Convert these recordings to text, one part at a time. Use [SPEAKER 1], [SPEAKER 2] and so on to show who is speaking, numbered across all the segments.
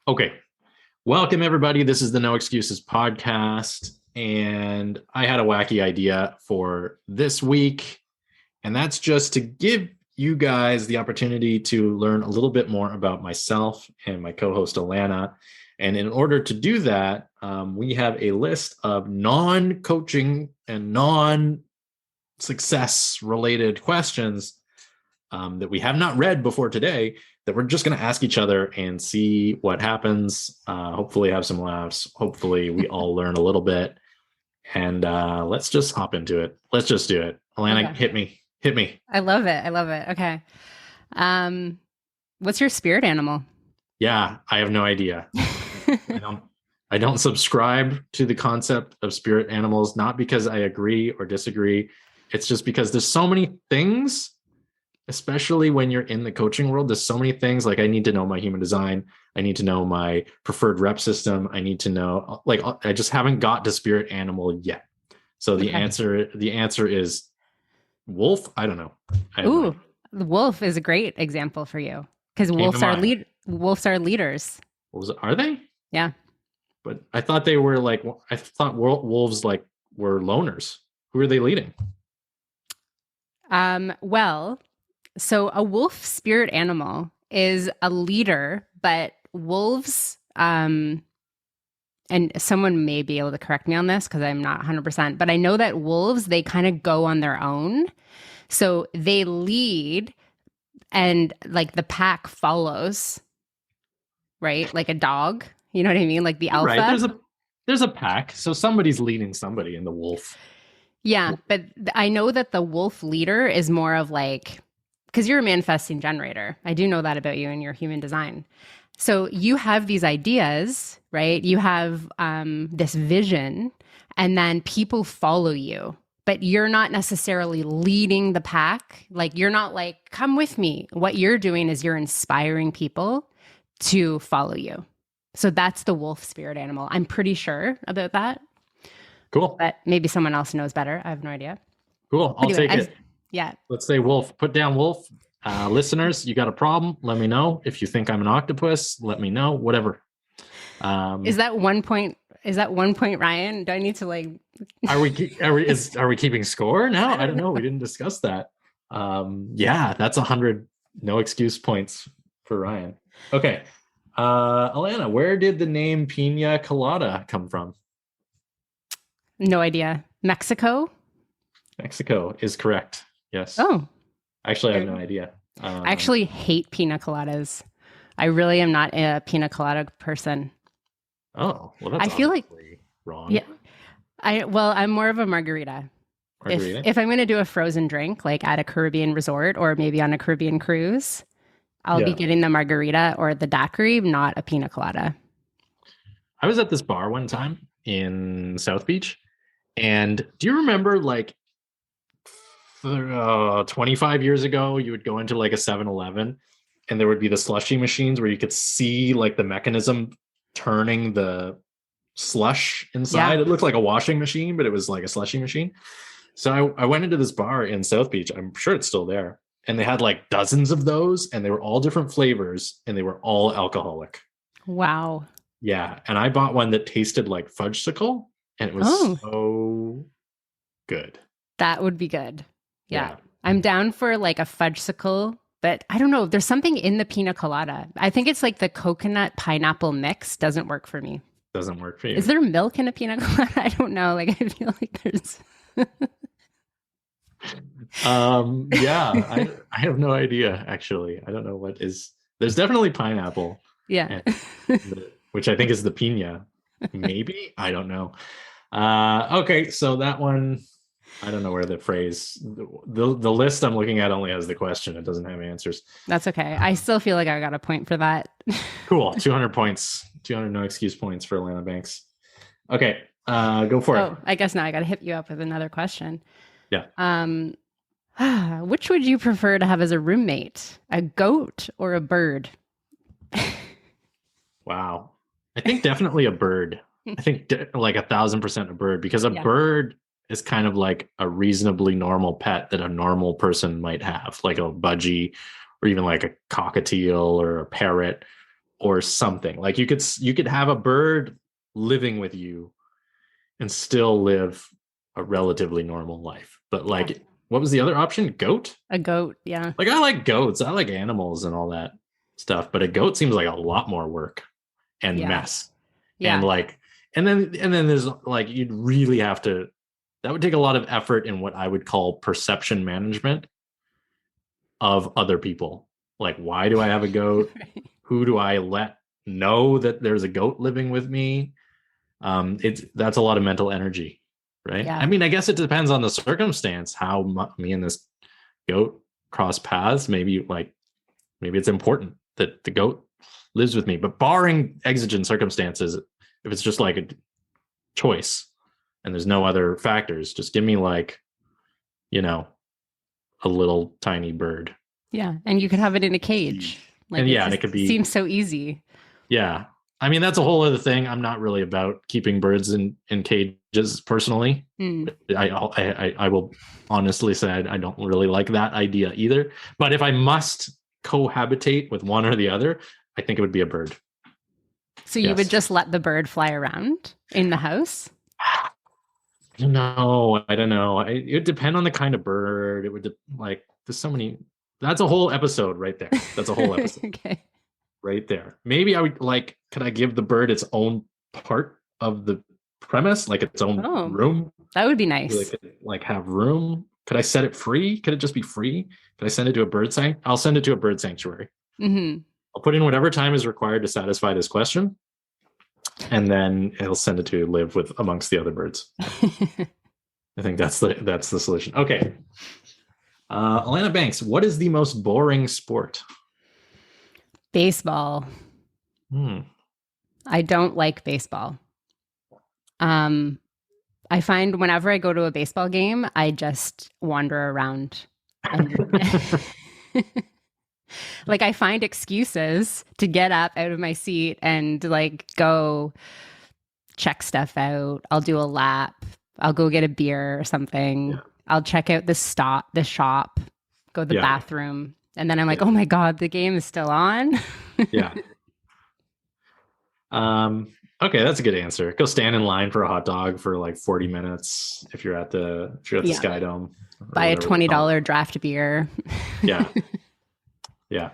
[SPEAKER 1] Okay. Welcome, everybody. This is the No Excuses podcast. And I had a wacky idea for this week. And that's just to give you guys the opportunity to learn a little bit more about myself and my co host, Alanna. And in order to do that, we have a list of non coaching and non success related questions that we have not read before today that we're just going to ask each other and see what happens. Hopefully have some laughs. Hopefully we all learn a little bit. And let's just hop into it. Let's just do it. Alanna,
[SPEAKER 2] Okay.
[SPEAKER 1] hit me.
[SPEAKER 2] I love it. Okay. What's your spirit animal?
[SPEAKER 1] Yeah, I have no idea. I don't subscribe to the concept of spirit animals, not because I agree or disagree. It's just because there's so many things, especially when you're in the coaching world. There's so many things. Like, I need to know my human design. I need to know my preferred rep system. I need to know, like, I just haven't got to spirit animal yet. So the answer is wolf. I don't know.
[SPEAKER 2] Ooh, the wolf is a great example for you because wolves are leaders.
[SPEAKER 1] Wolves, are they?
[SPEAKER 2] Yeah.
[SPEAKER 1] But I thought they were like, I thought wolves like were loners. Who are they leading?
[SPEAKER 2] Well, so a wolf spirit animal is a leader, but wolves, and someone may be able to correct me on this because I'm not 100%, but I know that wolves, they kind of go on their own. So they lead and like the pack follows, right? Like a dog, you know what I mean? Like the alpha.
[SPEAKER 1] Right. There's a pack. So somebody's leading somebody in the wolf.
[SPEAKER 2] Yeah. But I know that the wolf leader is more of like, because you're a manifesting generator. I do know that about you and your human design. So you have these ideas, right? You have this vision, and then people follow you, but you're not necessarily leading the pack. Like, you're not like, come with me. What you're doing is you're inspiring people to follow you. So that's the wolf spirit animal. I'm pretty sure about that.
[SPEAKER 1] Cool.
[SPEAKER 2] But maybe someone else knows better. I have no idea.
[SPEAKER 1] Cool. I'll take it.
[SPEAKER 2] Yeah.
[SPEAKER 1] Let's say wolf. Put down wolf. Listeners, you got a problem? Let me know. If you think I'm an octopus, let me know. Whatever.
[SPEAKER 2] Is that 1 point? Is that 1 point, Ryan? Do I need to like?
[SPEAKER 1] Are we keeping score now? I don't know. We didn't discuss that. Yeah, that's 100 no excuse points for Ryan. Okay. Alanna, where did the name Pina Colada come from?
[SPEAKER 2] No idea. Mexico?
[SPEAKER 1] Mexico is correct. Yes.
[SPEAKER 2] Oh.
[SPEAKER 1] Actually, I have no idea.
[SPEAKER 2] I actually hate pina coladas. I really am not a pina colada person.
[SPEAKER 1] Oh, well, that's
[SPEAKER 2] I feel like
[SPEAKER 1] wrong.
[SPEAKER 2] Yeah. I'm more of a margarita. If I'm going to do a frozen drink, like at a Caribbean resort or maybe on a Caribbean cruise, I'll be getting the margarita or the daiquiri, not a pina colada.
[SPEAKER 1] I was at this bar one time in South Beach. And do you remember, like, 25 years ago, you would go into like a 7-Eleven and there would be the slushy machines where you could see like the mechanism turning the slush inside. Yeah. It looked like a washing machine, but it was like a slushy machine. So I went into this bar in South Beach. I'm sure it's still there. And they had like dozens of those, and they were all different flavors, and they were all alcoholic.
[SPEAKER 2] Wow.
[SPEAKER 1] Yeah. And I bought one that tasted like fudgesicle, and it was so good.
[SPEAKER 2] That would be good. Yeah. I'm down for like a fudgesicle, but I don't know. There's something in the pina colada. I think it's like the coconut pineapple mix doesn't work for me.
[SPEAKER 1] Doesn't work for you.
[SPEAKER 2] Is there milk in a pina colada? I don't know. Like, I feel like there's...
[SPEAKER 1] I have no idea, actually. I don't know what is... There's definitely pineapple.
[SPEAKER 2] Yeah.
[SPEAKER 1] Which I think is the pina. Maybe? I don't know. Okay, so that one... I don't know where the phrase, the list I'm looking at only has the question. It doesn't have answers.
[SPEAKER 2] That's okay. I still feel like I got a point for that.
[SPEAKER 1] Cool. 200 points. 200 no excuse points for Alanna Banks. Okay. Go for it.
[SPEAKER 2] I guess now I got to hit you up with another question.
[SPEAKER 1] Yeah.
[SPEAKER 2] Which would you prefer to have as a roommate? A goat or a bird?
[SPEAKER 1] Wow. I think definitely a bird. I think like 1,000% a bird, because a bird is kind of like a reasonably normal pet that a normal person might have, like a budgie or even like a cockatiel or a parrot. or something. Like you could have a bird living with you and still live a relatively normal life. But like,
[SPEAKER 2] Yeah.
[SPEAKER 1] what was the other option? Goat?
[SPEAKER 2] A goat. Yeah.
[SPEAKER 1] Like I like goats. I like animals and all that stuff, but a goat seems like a lot more work and
[SPEAKER 2] Yeah.
[SPEAKER 1] mess. And
[SPEAKER 2] Yeah.
[SPEAKER 1] like, and then there's like, you'd really have to, that would take a lot of effort in what I would call perception management of other people. Like, why do I have a goat?
[SPEAKER 2] Right.
[SPEAKER 1] Who do I let know that there's a goat living with me? That's a lot of mental energy, right? I
[SPEAKER 2] Yeah.
[SPEAKER 1] mean, I guess it depends on the circumstance, how me and this goat cross paths. Maybe it's important that the goat lives with me, but barring exigent circumstances, if it's just like a choice and there's no other factors, just give me like, you know, a little tiny bird.
[SPEAKER 2] Yeah. And you could have it in a cage. Like
[SPEAKER 1] And
[SPEAKER 2] it
[SPEAKER 1] yeah, and it
[SPEAKER 2] just
[SPEAKER 1] could be,
[SPEAKER 2] seems so easy.
[SPEAKER 1] yeah. I mean, that's a whole other thing. I'm not really about keeping birds in cages personally.
[SPEAKER 2] Mm.
[SPEAKER 1] I will honestly say I don't really like that idea either. But if I must cohabitate with one or the other, I think it would be a bird.
[SPEAKER 2] So you would
[SPEAKER 1] Yes.
[SPEAKER 2] just let the bird fly around in the house?
[SPEAKER 1] No, I don't know. It would depend on the kind of bird. It would like there's so many. That's a whole episode right there. That's a whole episode
[SPEAKER 2] Okay.
[SPEAKER 1] right there. Maybe I would like. Could I give the bird its own part of the premise, like its own
[SPEAKER 2] Oh,
[SPEAKER 1] room?
[SPEAKER 2] that would be
[SPEAKER 1] Maybe
[SPEAKER 2] nice.
[SPEAKER 1] they could like have room. Could I set it free? Could it just be free? Could I send it to a bird sanctuary? I'll send it to a bird sanctuary.
[SPEAKER 2] Hmm.
[SPEAKER 1] I'll put in whatever time is required to satisfy this question, and then it'll send it to live with amongst the other birds. I think that's the solution. Okay. Alanna Banks, what is the most boring sport?
[SPEAKER 2] Baseball. I don't like baseball. I find whenever I go to a baseball game, I just wander around. Like I find excuses to get up out of my seat and like go check stuff out. I'll do a lap. I'll go get a beer or something.
[SPEAKER 1] Yeah.
[SPEAKER 2] I'll check out the shop, go to the
[SPEAKER 1] Yeah.
[SPEAKER 2] bathroom. And then I'm like,
[SPEAKER 1] Yeah.
[SPEAKER 2] oh my God, the game is still on.
[SPEAKER 1] Yeah. Okay, that's a good answer. Go stand in line for a hot dog for like 40 minutes if you're at the
[SPEAKER 2] Yeah.
[SPEAKER 1] Sky Dome. or
[SPEAKER 2] Buy a
[SPEAKER 1] whatever we call it.
[SPEAKER 2] $20 draft beer.
[SPEAKER 1] Yeah. Yeah.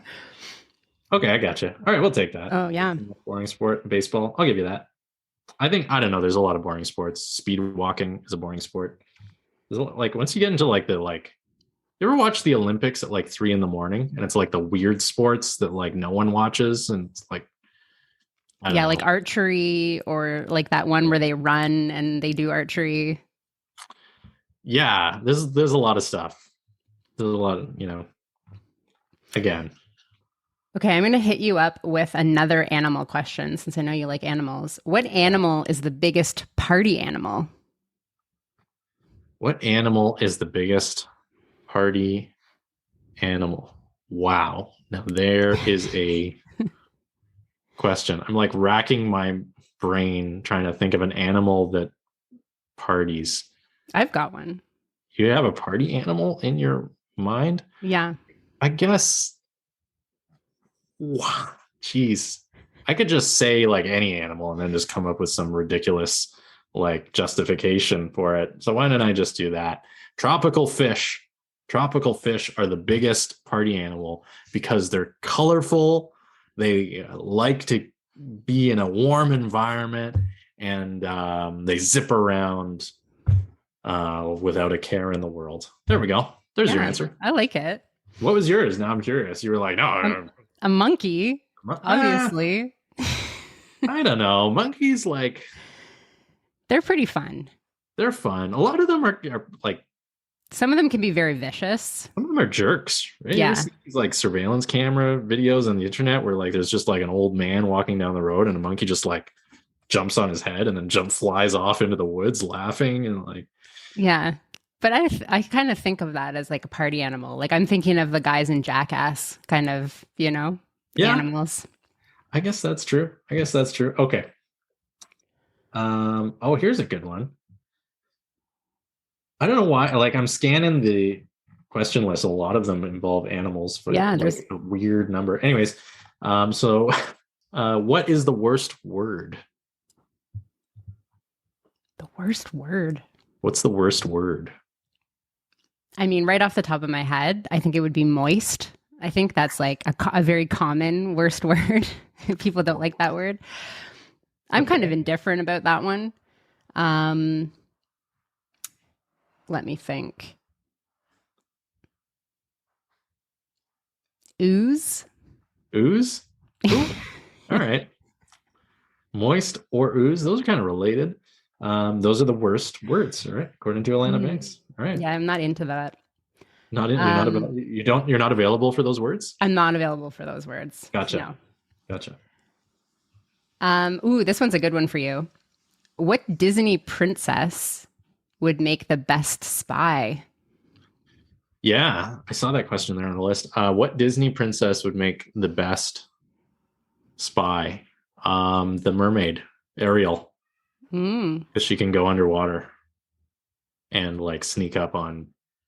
[SPEAKER 1] Okay, I gotcha. All right, we'll take that.
[SPEAKER 2] Oh, yeah.
[SPEAKER 1] Boring sport, baseball. I'll give you that. I don't know. There's a lot of boring sports. Speed walking is a boring sport. Like once you get into like you ever watch the Olympics at like 3 a.m. and it's like the weird sports that like no one watches and it's like I don't
[SPEAKER 2] Yeah,
[SPEAKER 1] know.
[SPEAKER 2] like archery or like that one where they run and they do archery.
[SPEAKER 1] Yeah, there's a lot of stuff. There's a lot of, again.
[SPEAKER 2] Okay, I'm going to hit you up with another animal question since I know you like animals. What animal is the biggest party animal?
[SPEAKER 1] What animal is the biggest party animal? Wow. Now there is a question. I'm like racking my brain trying to think of an animal that parties.
[SPEAKER 2] I've got one.
[SPEAKER 1] You have a party animal in your mind?
[SPEAKER 2] Yeah.
[SPEAKER 1] I guess. Wow. Jeez. I could just say like any animal and then just come up with some ridiculous like justification for it. So why don't I just do that? Tropical fish. Tropical fish are the biggest party animal because they're colorful. They like to be in a warm environment and they zip around without a care in the world. There we go. There's your answer.
[SPEAKER 2] I like it.
[SPEAKER 1] What was yours? Now I'm curious. You were like, no.
[SPEAKER 2] A monkey, obviously.
[SPEAKER 1] I don't know. Monkeys, like,
[SPEAKER 2] they're pretty fun.
[SPEAKER 1] they're fun. A lot of them are like,
[SPEAKER 2] some of them can be very vicious.
[SPEAKER 1] some of them are jerks, right?
[SPEAKER 2] Yeah.
[SPEAKER 1] You see these like surveillance camera videos on the internet where like there's just like an old man walking down the road and a monkey just like jumps on his head and then flies off into the woods laughing and like.
[SPEAKER 2] Yeah. But I kind of think of that as like a party animal. Like I'm thinking of the guys in Jackass kind of, animals.
[SPEAKER 1] I guess that's true. Okay. Oh, here's a good one. I don't know why. Like I'm scanning the question list. A lot of them involve animals, but
[SPEAKER 2] Yeah,
[SPEAKER 1] there's a weird number. Anyways, so What is the worst word?
[SPEAKER 2] The worst word.
[SPEAKER 1] What's the worst word?
[SPEAKER 2] I mean, right off the top of my head, I think it would be moist. I think that's like a very common worst word. People don't like that word. I'm kind of indifferent about that one. Let me think. Ooze.
[SPEAKER 1] Ooze? Cool. All right. Moist or ooze, those are kind of related. Those are the worst words, all right, according to Alanna Banks. All right.
[SPEAKER 2] Yeah, I'm not into that.
[SPEAKER 1] You're not available for those words?
[SPEAKER 2] I'm not available for those words.
[SPEAKER 1] Gotcha.
[SPEAKER 2] No.
[SPEAKER 1] Gotcha.
[SPEAKER 2] Ooh, this one's a good one for you. What Disney princess would make the best spy?
[SPEAKER 1] Yeah, I saw that question there on the list. What Disney princess would make the best spy? The mermaid, Ariel, because she can go underwater and like sneak up on.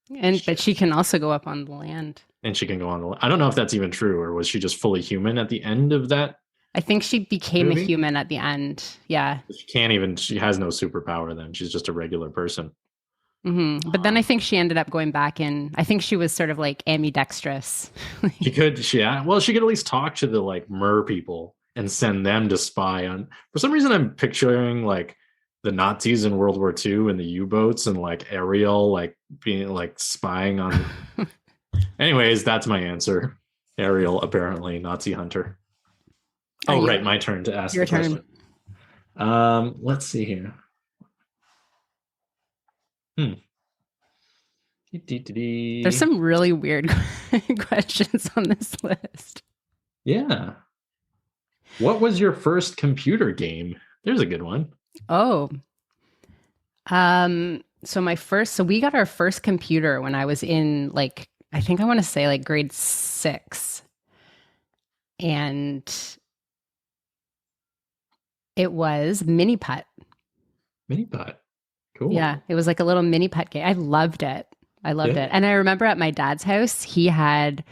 [SPEAKER 2] But she can also go up on the land.
[SPEAKER 1] And she can go on the. I don't know if that's even true, or was she just fully human at the end of that?
[SPEAKER 2] I think she became a human at the end. Yeah.
[SPEAKER 1] She can't even. She has no superpower. Then she's just a regular person.
[SPEAKER 2] Mm-hmm. But then I think she ended up going back in. I think she was sort of like ambidextrous.
[SPEAKER 1] She could. Well, she could at least talk to the like mer people and send them to spy on. For some reason, I'm picturing like the Nazis in World War II and the U-boats and like Ariel like being like spying on. Anyways, that's my answer. Ariel, apparently Nazi hunter. Oh, right, my turn to ask
[SPEAKER 2] your
[SPEAKER 1] the question. Let's see here.
[SPEAKER 2] There's some really weird questions on this list.
[SPEAKER 1] Yeah. What was your first computer game? There's a good one.
[SPEAKER 2] Oh. So we got our first computer when I was in like, I think I want to say like grade 6. And it was Mini Putt.
[SPEAKER 1] Mini Putt. Cool.
[SPEAKER 2] Yeah, it was like a little Mini Putt game. I loved it. And I remember at my dad's house, he had,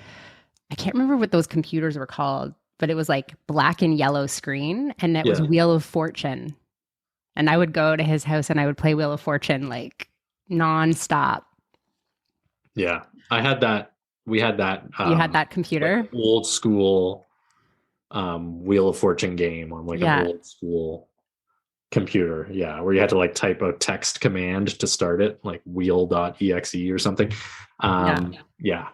[SPEAKER 2] I can't remember what those computers were called, but it was like black and yellow screen, and it was Wheel of Fortune. And I would go to his house and I would play Wheel of Fortune like nonstop.
[SPEAKER 1] Yeah, I had that. We had that.
[SPEAKER 2] You had that computer?
[SPEAKER 1] Like old school Wheel of Fortune game on like an old school computer. Yeah, where you had to like type a text command to start it, like wheel.exe or something. Yeah.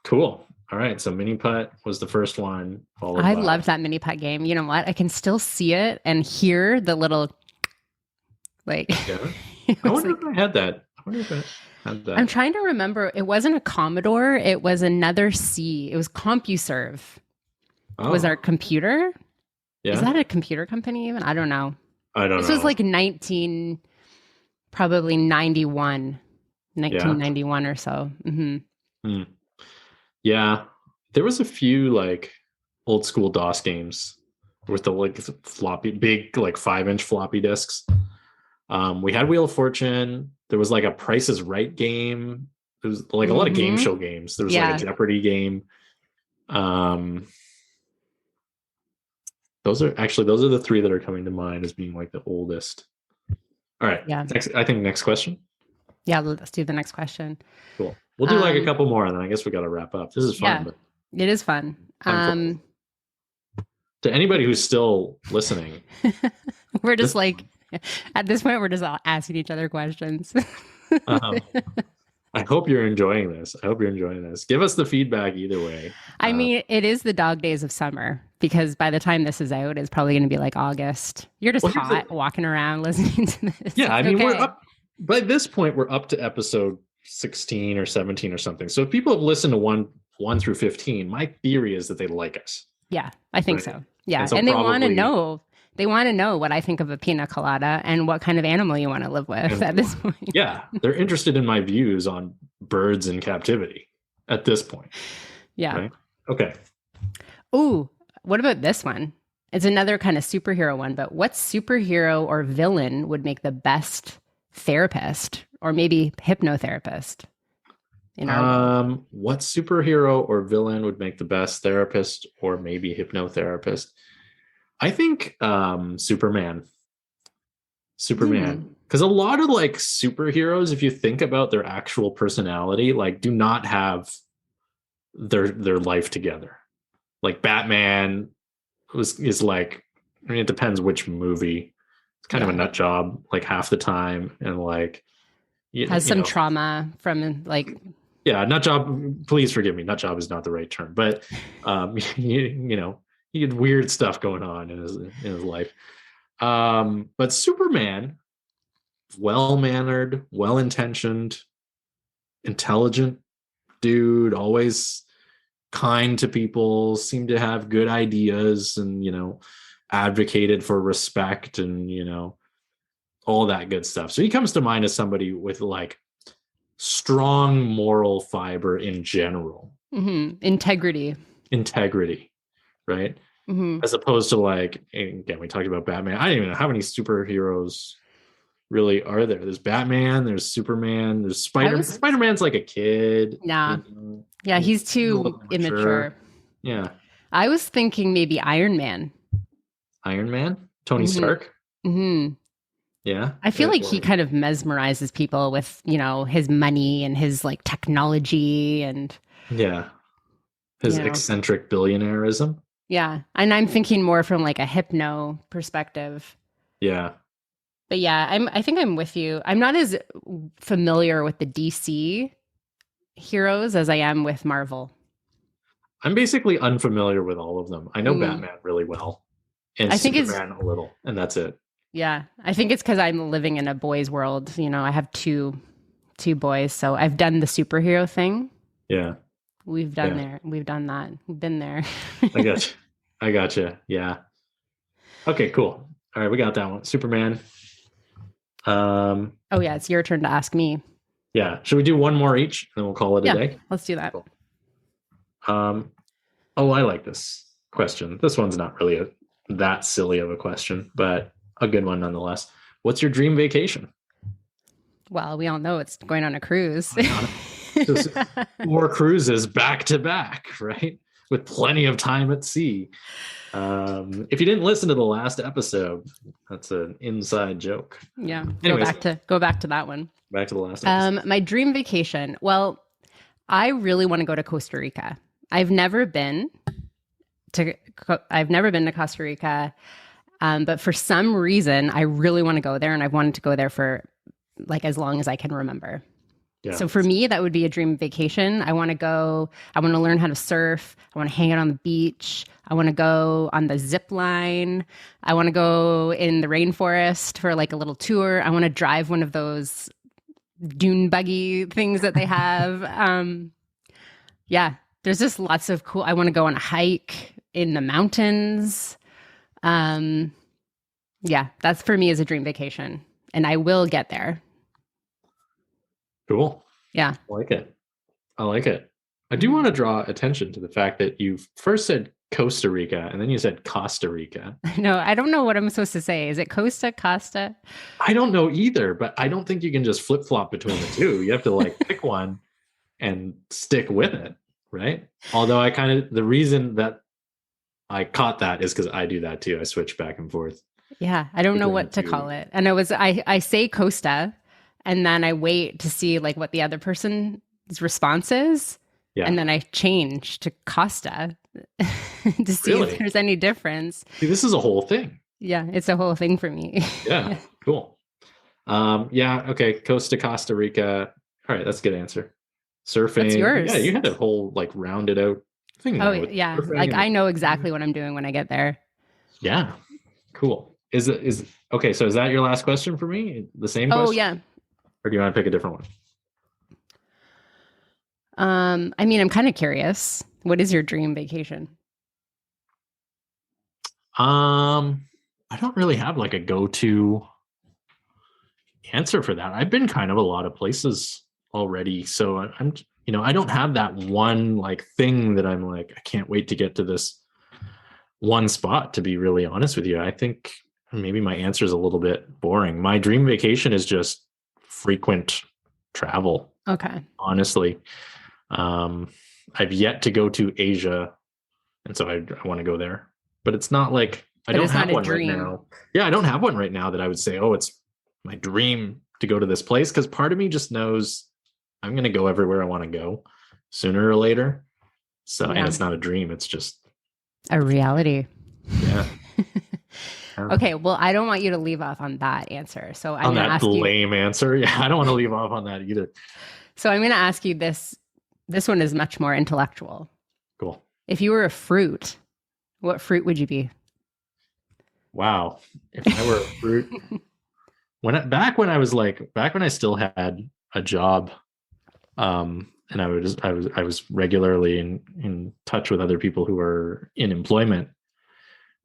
[SPEAKER 1] Cool. All right. So Mini Putt was the first one.
[SPEAKER 2] I loved that Mini Putt game. You know what? I can still see it and hear the little like.
[SPEAKER 1] Yeah. I wonder if I had that.
[SPEAKER 2] I'm trying to remember. It wasn't a Commodore. It was another C. It was CompuServe. Was our computer? Yeah. Is that a computer company even? I don't know. This was like 1991 or so. Mm-hmm.
[SPEAKER 1] Yeah. There was a few like old school DOS games with the like big like 5-inch floppy disks. We had Wheel of Fortune. There was like a Price is Right game. There was like a lot of game show games. There was like a Jeopardy game. Those are the 3 that are coming to mind as being like the oldest. All right. Yeah. Next question.
[SPEAKER 2] Yeah, let's do the next question.
[SPEAKER 1] Cool. We'll do like a couple more, and then I guess we got to wrap up. This is fun.
[SPEAKER 2] Yeah, it is fun.
[SPEAKER 1] To anybody who's still listening,
[SPEAKER 2] we're just like at this point, we're just all asking each other questions.
[SPEAKER 1] I hope you're enjoying this. Give us the feedback either way.
[SPEAKER 2] I mean, it is the dog days of summer because by the time this is out, it's probably going to be like August. You're just hot walking around listening to this.
[SPEAKER 1] Yeah, I mean, we're up by this point. We're up to episode 16 or 17 or something. So if people have listened to 1 through 15, my theory is that they like us.
[SPEAKER 2] Yeah, I think so. Yeah, and they want to know. They want to know what I think of a pina colada and what kind of animal you want to live with at this point.
[SPEAKER 1] Yeah, they're interested in my views on birds in captivity at this point.
[SPEAKER 2] Yeah.
[SPEAKER 1] Right? Okay.
[SPEAKER 2] Ooh, what about this one? It's another kind of superhero one, but what superhero or villain would make the best therapist or maybe hypnotherapist?
[SPEAKER 1] What superhero or villain would make the best therapist or maybe hypnotherapist? I think Superman.
[SPEAKER 2] Hmm.
[SPEAKER 1] Because a lot of like superheroes, if you think about their actual personality, like do not have their life together. Like Batman is like, I mean, it depends which movie. It's kind of a
[SPEAKER 2] Yeah.
[SPEAKER 1] nut job like half the time, and like
[SPEAKER 2] Has
[SPEAKER 1] you
[SPEAKER 2] some
[SPEAKER 1] know,
[SPEAKER 2] trauma from like,
[SPEAKER 1] yeah, nut job. Please forgive me, nut job is not the right term, but you know, he had weird stuff going on in his life. But Superman, well mannered, well intentioned, intelligent dude, always kind to people, seemed to have good ideas, and advocated for respect, and all that good stuff. So he comes to mind as somebody with like strong moral fiber in general,
[SPEAKER 2] integrity.
[SPEAKER 1] integrity, right?
[SPEAKER 2] Hmm.
[SPEAKER 1] As opposed to like, again, we talked about Batman. I don't even know how many superheroes really are there. There's Batman, there's Superman, there's
[SPEAKER 2] I
[SPEAKER 1] Spider.
[SPEAKER 2] was,
[SPEAKER 1] Spider-Man's like a kid,
[SPEAKER 2] nah, yeah, he's
[SPEAKER 1] he's a
[SPEAKER 2] too
[SPEAKER 1] little
[SPEAKER 2] immature.
[SPEAKER 1] mature. Yeah.
[SPEAKER 2] I was thinking maybe Iron Man.
[SPEAKER 1] Iron Man, Tony
[SPEAKER 2] Hmm.
[SPEAKER 1] Stark.
[SPEAKER 2] Hmm.
[SPEAKER 1] Yeah.
[SPEAKER 2] I feel like he kind of mesmerizes people with, his money and his like technology and,
[SPEAKER 1] Yeah. His
[SPEAKER 2] you know,
[SPEAKER 1] eccentric billionaireism.
[SPEAKER 2] yeah. And I'm thinking more from like a hypno perspective.
[SPEAKER 1] Yeah.
[SPEAKER 2] But yeah, I think I'm with you. I'm not as familiar with the DC heroes as I am with Marvel.
[SPEAKER 1] I'm basically unfamiliar with all of them. I know
[SPEAKER 2] Mm.
[SPEAKER 1] Batman really well and
[SPEAKER 2] I think it's
[SPEAKER 1] Superman a little, and that's it.
[SPEAKER 2] yeah. I think it's because I'm living in a boys' world. I have two boys, so I've done the superhero thing.
[SPEAKER 1] Yeah.
[SPEAKER 2] We've done
[SPEAKER 1] Yeah.
[SPEAKER 2] there. We've done that. We've been there.
[SPEAKER 1] I got you. I got you. Yeah. Okay, cool. All right, we got that one. Superman. Um,
[SPEAKER 2] Oh yeah, it's your turn to ask me.
[SPEAKER 1] yeah. Should we do one more each and then we'll call it a
[SPEAKER 2] Yeah,
[SPEAKER 1] day?
[SPEAKER 2] let's do that.
[SPEAKER 1] Cool. Um, oh, I like this question. This one's not really that silly of a question, but a good one nonetheless. What's your dream vacation?
[SPEAKER 2] Well, we all know it's going on a cruise.
[SPEAKER 1] Just 4 cruises back to back, right? With plenty of time at sea. If you didn't listen to the last episode, that's an inside joke.
[SPEAKER 2] Yeah,
[SPEAKER 1] Anyways,
[SPEAKER 2] go back to that one.
[SPEAKER 1] back to the last episode.
[SPEAKER 2] My dream vacation. Well, I really want to go to Costa Rica. I've never been to Costa Rica, but for some reason, I really want to go there, and I've wanted to go there for like as long as I can remember.
[SPEAKER 1] Yeah.
[SPEAKER 2] So for me, that would be a dream vacation. I want to go. I want to learn how to surf. I want to hang out on the beach. I want to go on the zip line. I want to go in the rainforest for like a little tour. I want to drive one of those dune buggy things that they have. Yeah, there's just lots of cool. I want to go on a hike in the mountains. Yeah, that's for me as a dream vacation, and I will get there.
[SPEAKER 1] Cool.
[SPEAKER 2] Yeah.
[SPEAKER 1] I like it. I like it. I do want to draw attention to the fact that you first said Costa Rica and then you said Costa Rica.
[SPEAKER 2] No, I don't know what I'm supposed to say. Is it Costa?
[SPEAKER 1] I don't know either, but I don't think you can just flip flop between the two. You have to like pick one and stick with it, right? Although the reason that I caught that is because I do that too. I switch back and forth.
[SPEAKER 2] Yeah, I don't know
[SPEAKER 1] between
[SPEAKER 2] what
[SPEAKER 1] the
[SPEAKER 2] to
[SPEAKER 1] two.
[SPEAKER 2] call it. And I say Costa, and then I wait to see like what the other person's response is.
[SPEAKER 1] Yeah.
[SPEAKER 2] And then I change to Costa to see
[SPEAKER 1] Really?
[SPEAKER 2] if there's any difference.
[SPEAKER 1] See, this is a whole thing.
[SPEAKER 2] Yeah, it's a whole thing for me.
[SPEAKER 1] Yeah, cool. Yeah, okay. Costa Rica. All right, that's a good answer. Surfing.
[SPEAKER 2] What's yours?
[SPEAKER 1] Yeah, you had a whole like rounded out thing.
[SPEAKER 2] Oh
[SPEAKER 1] there with
[SPEAKER 2] yeah,
[SPEAKER 1] surfing
[SPEAKER 2] like
[SPEAKER 1] and-
[SPEAKER 2] I know exactly what I'm doing when I get there.
[SPEAKER 1] Yeah, cool. Is okay? So is that your last question for me? The same
[SPEAKER 2] Oh
[SPEAKER 1] question?
[SPEAKER 2] yeah.
[SPEAKER 1] Or do you want to pick a different one?
[SPEAKER 2] I mean, I'm kind of curious. What is your dream vacation?
[SPEAKER 1] I don't really have like a go-to answer for that. I've been kind of a lot of places already, so I'm I don't have that one like thing that I'm like I can't wait to get to this one spot, to be really honest with you. I think maybe my answer is a little bit boring. My dream vacation is just frequent travel.
[SPEAKER 2] Okay.
[SPEAKER 1] Honestly, I've yet to go to Asia, and so I want to go there. But it's not like I
[SPEAKER 2] But
[SPEAKER 1] don't
[SPEAKER 2] it's
[SPEAKER 1] have
[SPEAKER 2] not a
[SPEAKER 1] one right
[SPEAKER 2] dream.
[SPEAKER 1] now. Yeah, I don't have one right now that I would say, oh, it's my dream to go to this place, because part of me just knows I'm going to go everywhere I want to go sooner or later. So, and
[SPEAKER 2] Yeah.
[SPEAKER 1] it's not a dream, it's just,
[SPEAKER 2] A reality.
[SPEAKER 1] yeah.
[SPEAKER 2] Okay, well, I don't want you to leave off on that answer. So I'm
[SPEAKER 1] On
[SPEAKER 2] going to
[SPEAKER 1] that
[SPEAKER 2] ask you.
[SPEAKER 1] lame answer. Yeah, I don't want to leave off on that either.
[SPEAKER 2] So I'm going to ask you this. This one is much more intellectual.
[SPEAKER 1] Cool.
[SPEAKER 2] If you were a fruit, what fruit would you be?
[SPEAKER 1] Wow. If I were a fruit, back when I still had a job, and I was regularly in touch with other people who were in employment,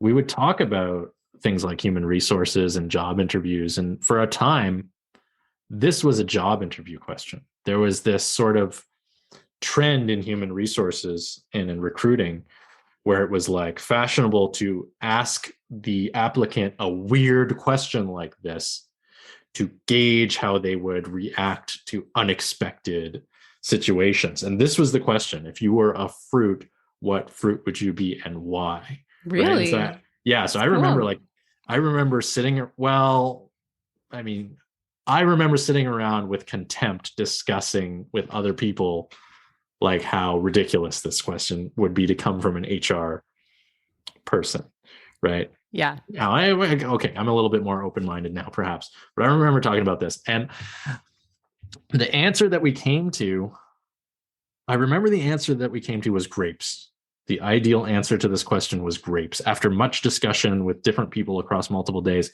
[SPEAKER 1] we would talk about things like human resources and job interviews. And for a time, this was a job interview question. There was this sort of trend in human resources and in recruiting where it was like fashionable to ask the applicant a weird question like this to gauge how they would react to unexpected situations. And this was the question: if you were a fruit, what fruit would you be and why?
[SPEAKER 2] Really?
[SPEAKER 1] Right? So I
[SPEAKER 2] Cool.
[SPEAKER 1] remember sitting, well, I mean, I remember sitting around with contempt discussing with other people like how ridiculous this question would be to come from an HR person, right?
[SPEAKER 2] Yeah.
[SPEAKER 1] Now, okay, I'm a little bit more open-minded now, perhaps, but I remember talking about this, and the answer that we came to, I remember the answer that we came to was grapes. The ideal answer to this question was grapes, after much discussion with different people across multiple days.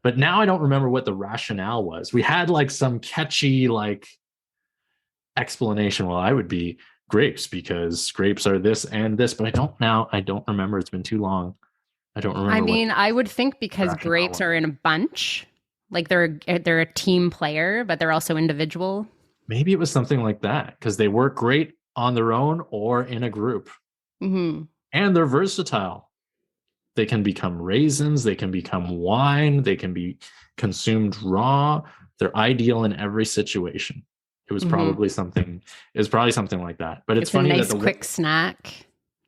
[SPEAKER 1] But now I don't remember what the rationale was. We had like some catchy like explanation. Well, I would be grapes because grapes are this and this, but I don't remember. It's been too long. I don't remember.
[SPEAKER 2] I mean, I would think because grapes are in a bunch, like they're a team player, but they're also individual.
[SPEAKER 1] Maybe it was something like that, because they work great on their own or in a group.
[SPEAKER 2] Mm-hmm.
[SPEAKER 1] And they're versatile. They can become raisins, they can become wine, they can be consumed raw. They're ideal in every situation. It was probably something like that. But it's funny
[SPEAKER 2] a nice
[SPEAKER 1] that
[SPEAKER 2] quick snack.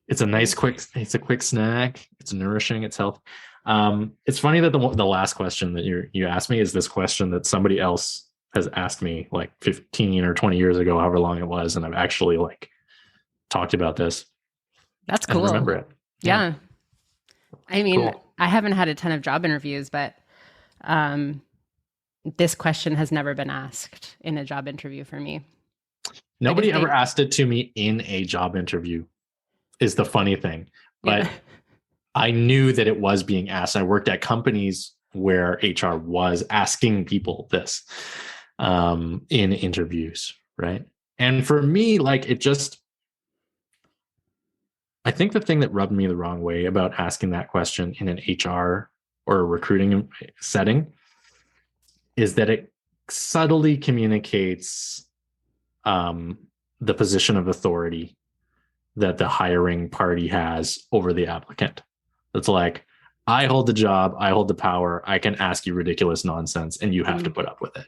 [SPEAKER 1] It's a quick snack. It's nourishing, it's healthy. It's funny that the last question that you asked me is this question that somebody else has asked me like 15 or 20 years ago, however long it was, and I've actually like talked about this.
[SPEAKER 2] That's cool.
[SPEAKER 1] And remember it.
[SPEAKER 2] Yeah. I mean,
[SPEAKER 1] cool.
[SPEAKER 2] I haven't had a ton of job interviews, but this question has never been asked in a job interview for me.
[SPEAKER 1] Nobody ever asked it to me in a job interview, is the funny thing. But I knew that it was being asked. I worked at companies where HR was asking people this in interviews, right? And for me, like, I think the thing that rubbed me the wrong way about asking that question in an HR or a recruiting setting is that it subtly communicates the position of authority that the hiring party has over the applicant. It's like, I hold the job, I hold the power, I can ask you ridiculous nonsense and you have to put up with it.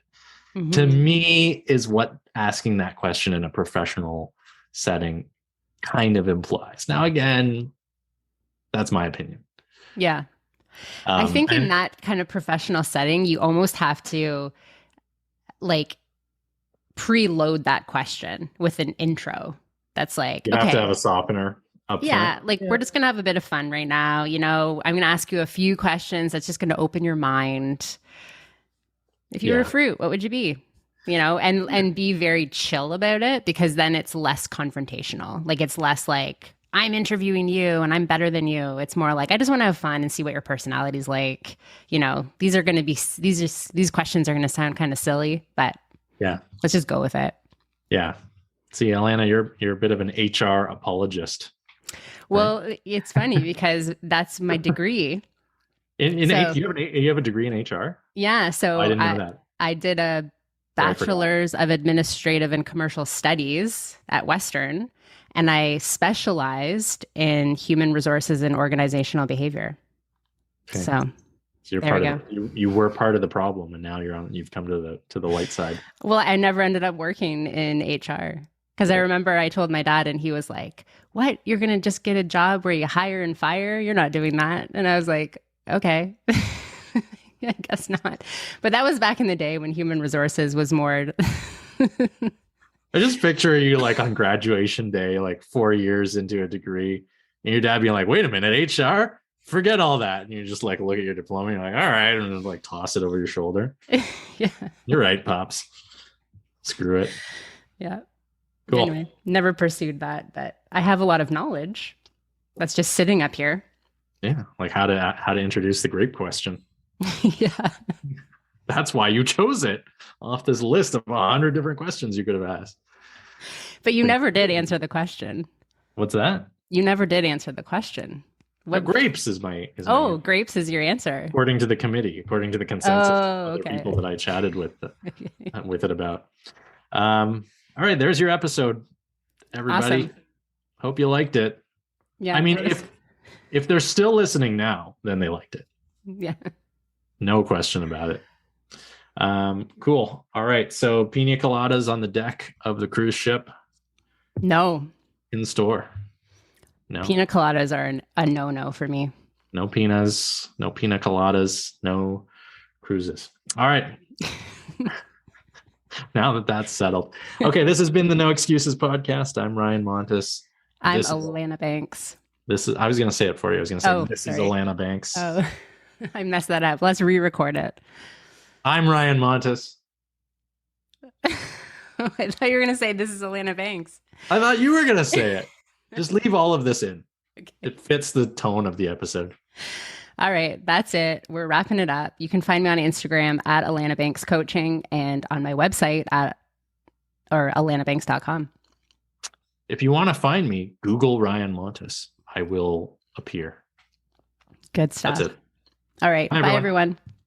[SPEAKER 1] Mm-hmm. To me, is what asking that question in a professional setting kind of implies. Now, again, that's my opinion.
[SPEAKER 2] Yeah. I think in that kind of professional setting, you almost have to like preload that question with an intro. That's like,
[SPEAKER 1] you have to have a softener up front.
[SPEAKER 2] Like we're just going to have a bit of fun right now. You know, I'm going to ask you a few questions that's just going to open your mind. If you were a fruit, what would you be? You know, and be very chill about it, because then it's less confrontational. Like it's less like, I'm interviewing you and I'm better than you. It's more like, I just want to have fun and see what your personality's like. You know, these questions are going to sound kind of silly, but let's just go with it. Yeah.
[SPEAKER 1] See, Alanna, you're a bit of an HR apologist.
[SPEAKER 2] Well, right? It's funny because that's my degree.
[SPEAKER 1] You have a degree in HR?
[SPEAKER 2] Yeah. So
[SPEAKER 1] I didn't know that.
[SPEAKER 2] I did a bachelor's of administrative and commercial studies at Western, and I specialized in human resources and organizational behavior. Okay. So
[SPEAKER 1] you're part of you were part of the problem, and now you've come to the light side.
[SPEAKER 2] Well, I never ended up working in HR. Because I remember I told my dad and he was like, what? You're going to just get a job where you hire and fire? You're not doing that. And I was like, okay, I guess not. But that was back in the day when human resources was more.
[SPEAKER 1] I just picture you like on graduation day, like 4 years into a degree, and your dad being like, wait a minute, HR? Forget all that. And you just like look at your diploma and you're like, all right, and then like toss it over your shoulder.
[SPEAKER 2] Yeah.
[SPEAKER 1] You're right, Pops. Screw it.
[SPEAKER 2] Yeah.
[SPEAKER 1] Cool.
[SPEAKER 2] Anyway, never pursued that, but I have a lot of knowledge that's just sitting up here.
[SPEAKER 1] Yeah, like how to introduce the grape question.
[SPEAKER 2] Yeah.
[SPEAKER 1] That's why you chose it off this list of 100 different questions you could have asked.
[SPEAKER 2] But you never did answer the question.
[SPEAKER 1] What's that?
[SPEAKER 2] You never did answer the question.
[SPEAKER 1] What grapes is my
[SPEAKER 2] answer. Grapes is your answer.
[SPEAKER 1] According to the committee, according to the consensus of the people that I chatted with it about. All right, there's your episode, everybody. Awesome. Hope you liked it. Yeah. I mean, if they're still listening now, then they liked it.
[SPEAKER 2] Yeah.
[SPEAKER 1] No question about it. Cool. All right. So pina coladas on the deck of the cruise ship?
[SPEAKER 2] No.
[SPEAKER 1] In store? No.
[SPEAKER 2] Pina coladas are a no-no for me.
[SPEAKER 1] No pinas, no pina coladas, no cruises. All right. Now that that's settled. Okay, this has been the No Excuses podcast. I'm Ryan Montes.
[SPEAKER 2] I'm Alanna Banks.
[SPEAKER 1] I was going to say it for you. I was going to say, this is Alanna Banks.
[SPEAKER 2] Oh, I messed that up. Let's re-record it.
[SPEAKER 1] I'm Ryan Montes.
[SPEAKER 2] I thought you were going to say, this is Alanna Banks.
[SPEAKER 1] I thought you were going to say it. Just leave all of this in. Okay. It fits the tone of the episode.
[SPEAKER 2] All right. That's it. We're wrapping it up. You can find me on Instagram at Alanna Banks Coaching and on my website or alannabanks.com.
[SPEAKER 1] If you want to find me, Google Ryan Montes. I will appear.
[SPEAKER 2] Good stuff.
[SPEAKER 1] That's it.
[SPEAKER 2] All right. Bye, everyone.